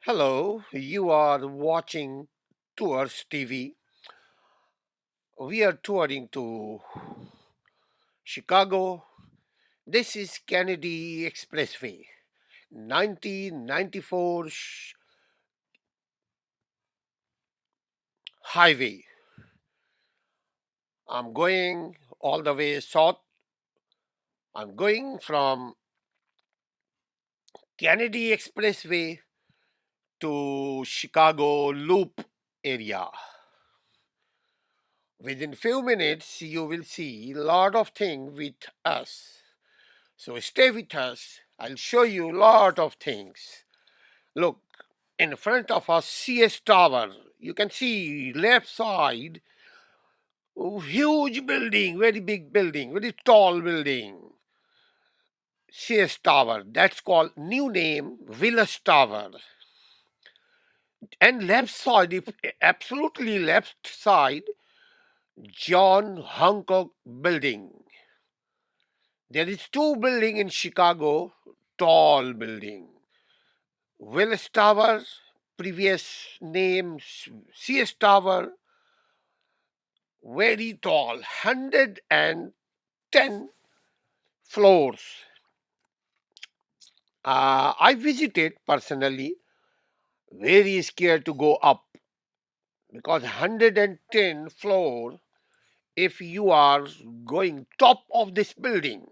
Hello, you are watching Tours TV. We are touring to Chicago. This is Kennedy Expressway, 1994 highway. I'm going all the way south. I'm going from Kennedy Expressway to Chicago Loop area. Within few minutes, you will see lot of things with us. So stay with us. I'll show you lot of things. Look, in front of us, CS Tower. You can see left side, huge building, very big building, very tall building. CS Tower. That's called new name, Willis Tower. And left side, if absolutely left side, John Hancock Building. There is two building in Chicago, tall building. Willis Tower, previous name CS Tower, very tall, 110 floors. I visited personally, very scared to go up because 110 floor, if you are going top of this building,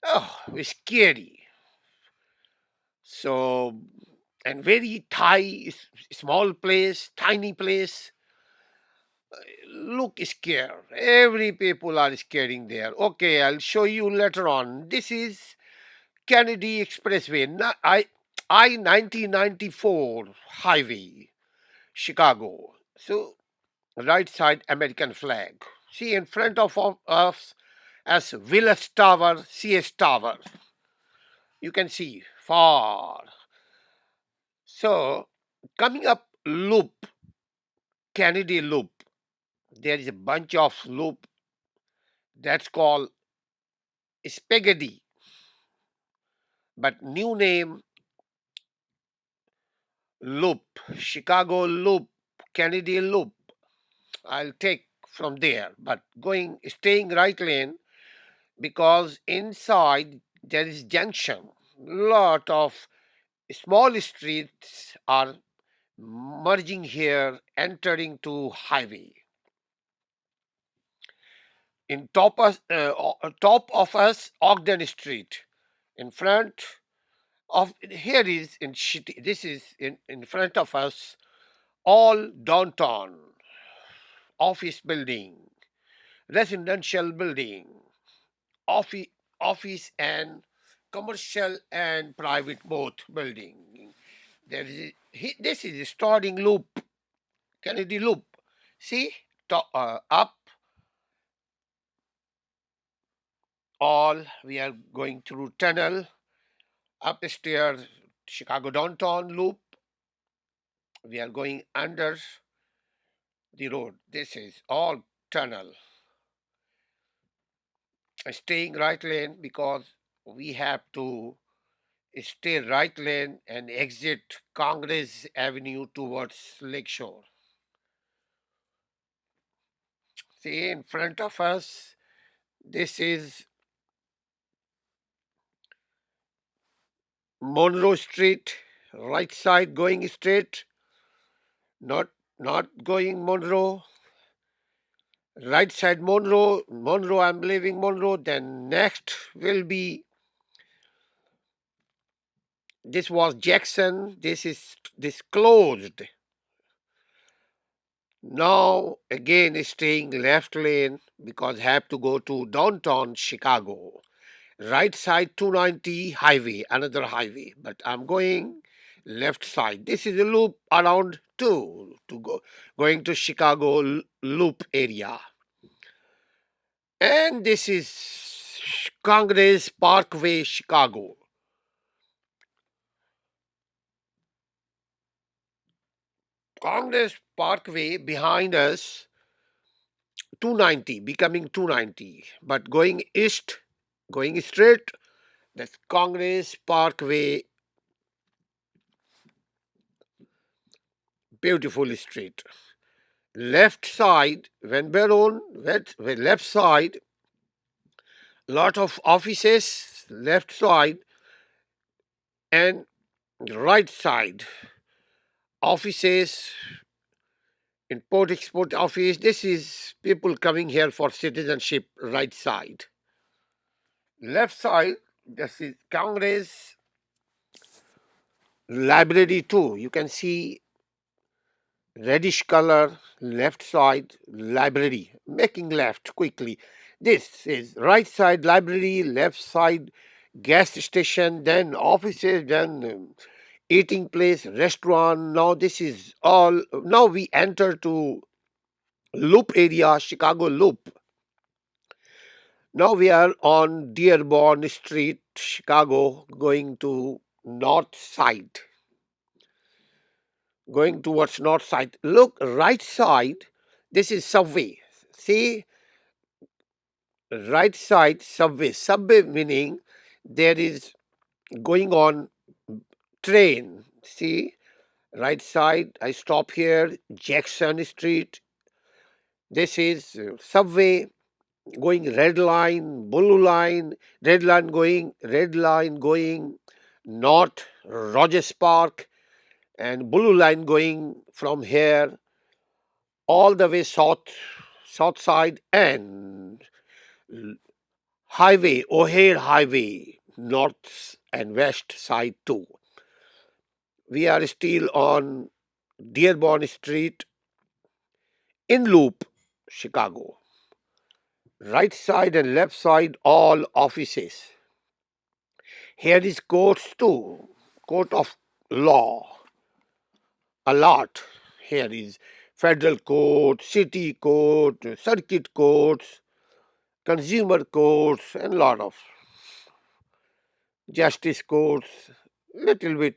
oh, it's scary. So, and very small place, tiny place. Look scared. Every people are scaring there. Okay, I'll show you later on. This is Kennedy Expressway, I 1994 highway, Chicago. So right side American flag. See in front of us as Willis Tower, CS Tower. You can see far. So coming up loop, Kennedy loop. There is a bunch of loop that's called spaghetti, but new name loop, Chicago loop, Kennedy loop. I'll take from there, but going staying right lane because inside there is junction. Lot of small streets are merging here, entering to highway. In top of us, Ogden Street. In front of here is in this is in front of us all downtown office building, residential building, office, office and commercial and private both building. This is a starting loop, Kennedy loop. See, up all we are going through tunnel, upstairs Chicago downtown loop. We are going under the road. This is all tunnel. Staying right lane because we have to stay right lane and exit Congress Avenue towards Lakeshore. See in front of us, this is Monroe Street, right side going straight, not not going Monroe. Right side Monroe, Monroe. I'm leaving Monroe. Then next will be this was Jackson. This closed. Now again staying left lane because have to go to downtown Chicago. Right side 290 highway, another highway, but I'm going left side. This is a loop around two to go going to Chicago loop area. And this is Congress Parkway, Chicago. Congress Parkway behind us 290 becoming 290, but going east, going straight, that's Congress Parkway Beautiful street. Left side, when we're on left side, lot of offices, left side, and right side, offices, import export office. This is people coming here for citizenship, right side. Left side, this is Congress library too. You can see reddish color, left side library, making left quickly. This is right side library, left side gas station, then offices, then eating place, restaurant. Now this is all. Now we enter to Loop area, Chicago Loop. Now we are on Dearborn Street, Chicago, going to north side, going towards north side. Look, right side, this is subway. See, right side subway. Subway meaning there is going on train. See, right side, I stop here, Jackson Street. This is subway going red line, blue line, red line going north, Rogers Park, and blue line going from here all the way south, south side, and highway, O'Hare Highway, north and west side too. We are still on Dearborn Street in Loop, Chicago. Right side and left side, all offices. Here is courts too, court of law, a lot. Here is federal court, city court, circuit courts, consumer courts, and lot of justice courts. Little bit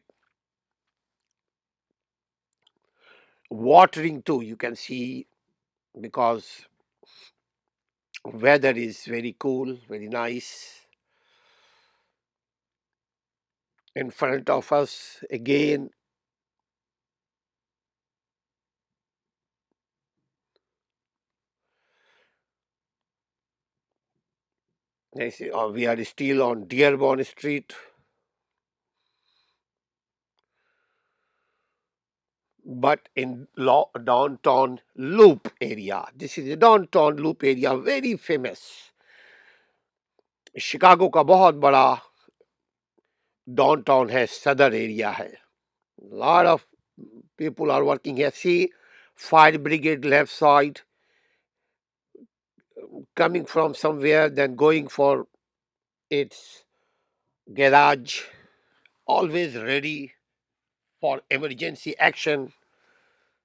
watering too, you can see, because weather is very cool, very nice. In front of us again, we are still on Dearborn Street, but in downtown Loop area. This is a downtown Loop area, very famous. Chicago का बहुत बड़ा downtown है, सदर area है. Lot of people are working here. See, fire brigade left side, coming from somewhere, then going for its garage, always ready for emergency action.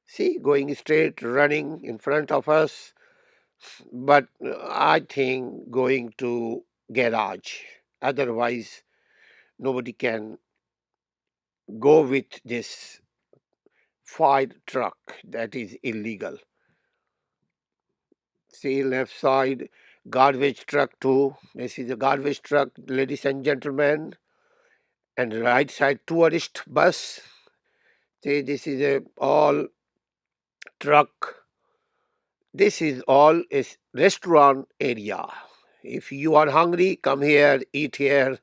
See, going straight, running in front of us, but I think going to garage. Otherwise, nobody can go with this fire truck. That is illegal. See, left side, garbage truck too. This is a garbage truck, ladies and gentlemen. And right side, tourist bus. See, this is a all truck. This is all is restaurant area. If you are hungry, come here, eat here,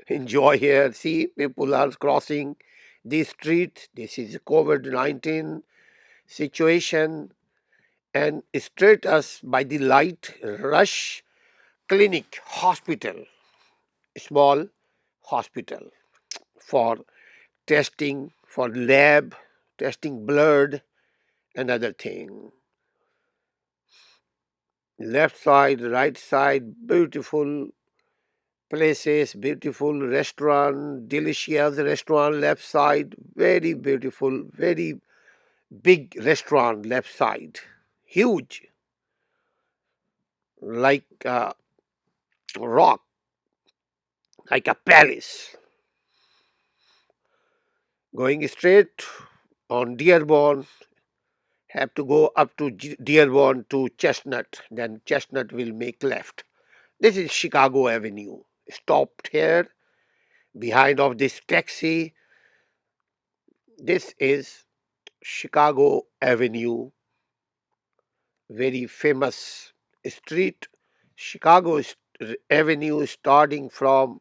enjoy here. See, people are crossing the street. This is COVID-19 situation. And straight us by the light, Rush Clinic Hospital, small hospital for testing, for lab, testing blood, another thing. Left side, right side, beautiful places, beautiful restaurant, delicious restaurant, left side, very beautiful, very big restaurant, left side, huge, like a rock, like a palace. Going straight on Dearborn, have to go up to Dearborn to Chestnut, then Chestnut will make left. This is Chicago Avenue. Stopped here, behind of this taxi. This is Chicago Avenue, very famous street. Chicago Avenue starting from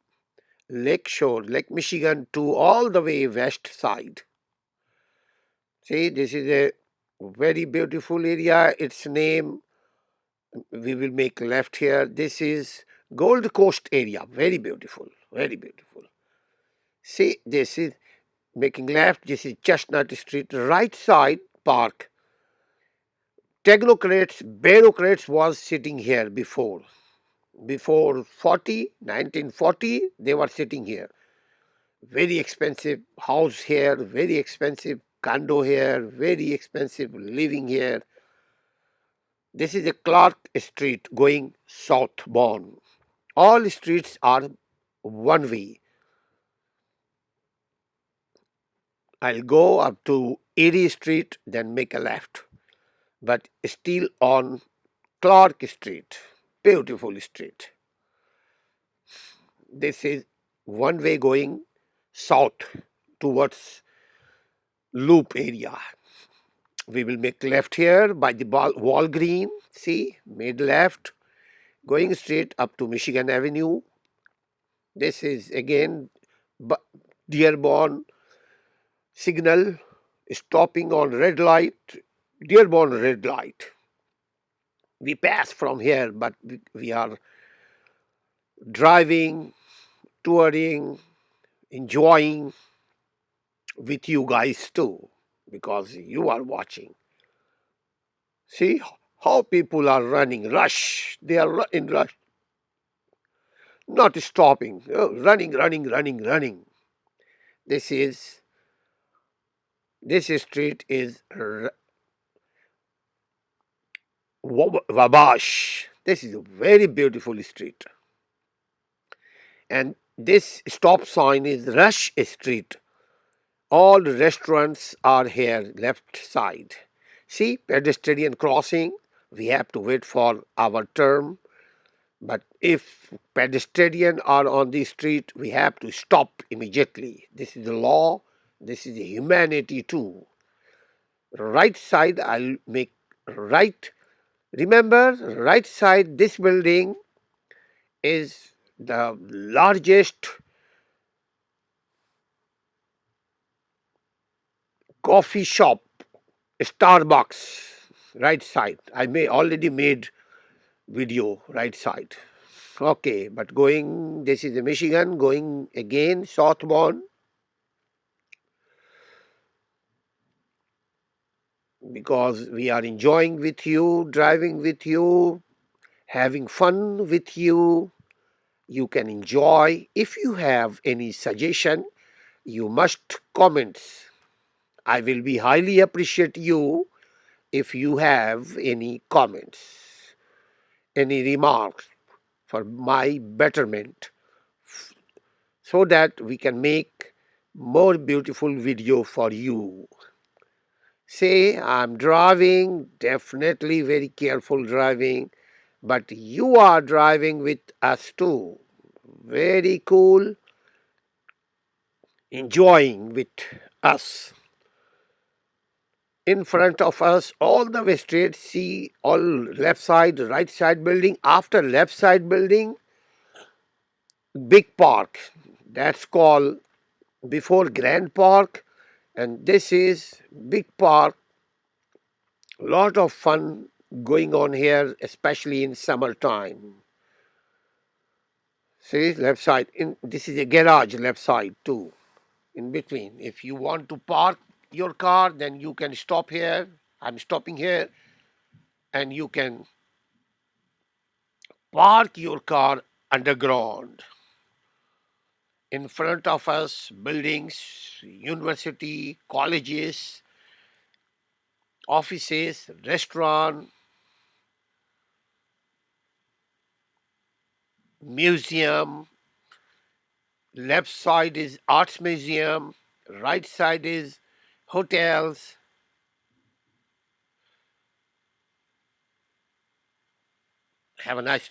Lakeshore, Lake Michigan to all the way west side. See, this is a very beautiful area. Its name, we will make left here. This is Gold Coast area. Very beautiful, very beautiful. See, this is making left. This is Chestnut Street. Right side park. Technocrats, bureaucrats was sitting here before. Before 1940, they were sitting here. Very expensive house here, very expensive condo here, very expensive living here. This is a Clark Street going southbound. All streets are one way. I'll go up to Erie Street, then make a left, but still on Clark Street. Beautiful street. This is one way going south towards Loop area. We will make left here by the Walgreen. See, made left, going straight up to Michigan Avenue. This is again Dearborn signal, stopping on red light, Dearborn red light. We pass from here, but we are driving, touring, enjoying with you guys too, because you are watching. See how people are running, rush. They are in rush, not stopping, running, running, running, running. This is this street is Wabash. This is a very beautiful street, and this stop sign is Rush Street. All restaurants are here, left side. See, pedestrian crossing. We have to wait for our turn. But if pedestrians are on the street, we have to stop immediately. This is the law. This is the humanity too. Right side, I'll make right. Remember, right side, this building is the largest coffee shop, Starbucks. Right side. I may already made video right side. Okay, but going, this is the Michigan, going again southbound, because we are enjoying with you, driving with you, having fun with you. You can enjoy. If you have any suggestion, you must comments. I will be highly appreciate you if you have any comments, any remarks for my betterment, so that we can make more beautiful video for you. Say, I'm driving, definitely very careful driving, but you are driving with us too. Very cool, enjoying with us. In front of us, all the way straight, see all left side, right side building. After left side building, big park. That's called before Grand Park, and this is big park. Lot of fun going on here, especially in summertime. See, left side. This is a garage, left side too. In between, if you want to park your car, then you can stop here. I'm stopping here, and you can park your car underground. In front of us, buildings, university, colleges, offices, restaurant, museum. Left side is arts museum, right side is hotels. Have a nice day.